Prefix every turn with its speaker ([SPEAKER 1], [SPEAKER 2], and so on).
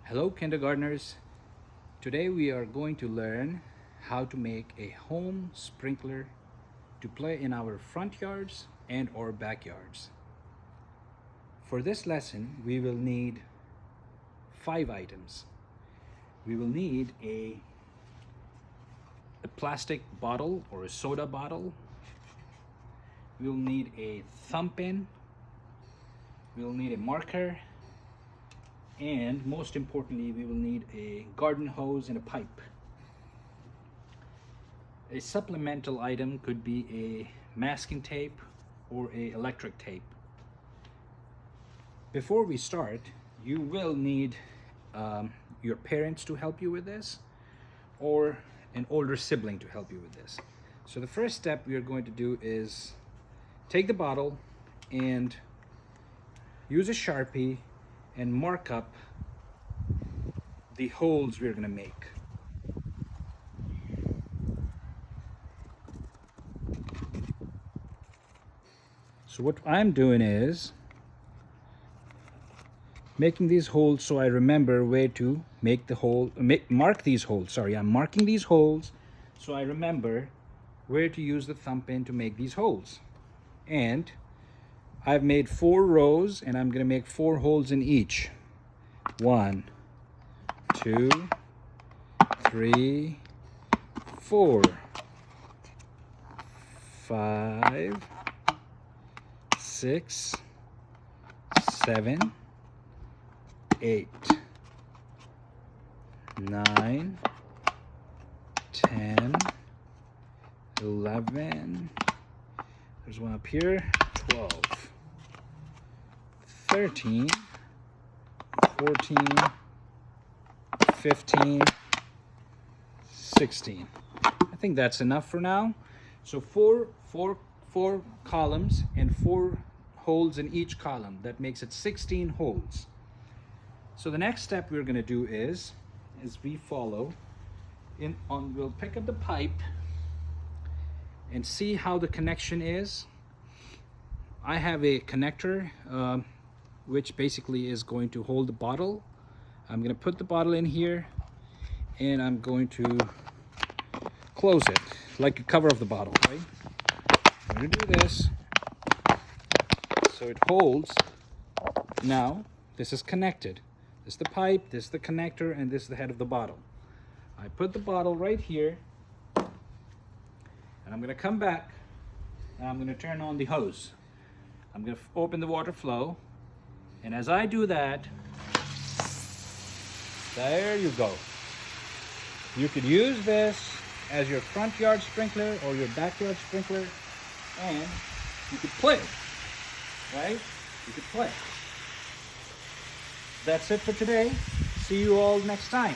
[SPEAKER 1] Hello kindergartners. Today we are going to learn how to make a home sprinkler to play in our front yards and or backyards. For this lesson we will need 5 items. We will need a plastic bottle or a soda bottle. We will need a thumb pin. We will need a marker. And most importantly, we will need a garden hose and a pipe. A supplemental item could be a masking tape or a electric tape. Before we start, you will need your parents to help you with this, or an older sibling to help you with this. So the first step we are going to do is take the bottle and use a Sharpie and mark up the holes we're going to make. So what I'm doing is making these holes so I remember where to make the hole, mark these holes. Sorry, I'm marking these holes so I remember where to use the thumb pin to make these holes. And I've made 4 rows and I'm going to make 4 holes in each. 1, 2, 3, 4, 5, 6, 7, 8, 9, 10, 11, there's one up here, 12, 13, 14, 15, 16. I think that's enough for now. So four columns and 4 holes in each column. That makes it 16 holes. So the next step we're going to do is we follow we'll pick up the pipe and see how the connection is. I have a connector which basically is going to hold the bottle. I'm going to put the bottle in here and I'm going to close it like a cover of the bottle, right? I'm going to do this so it holds. Now this is connected. This is the pipe, this is the connector, and this is the head of the bottle. I put the bottle right here and I'm going to come back and I'm going to turn on the hose. I'm going to open the water flow, and as I do that, there you go. You could use this as your front yard sprinkler or your backyard sprinkler, and you could play, right? You could play. That's it for today. See you all next time.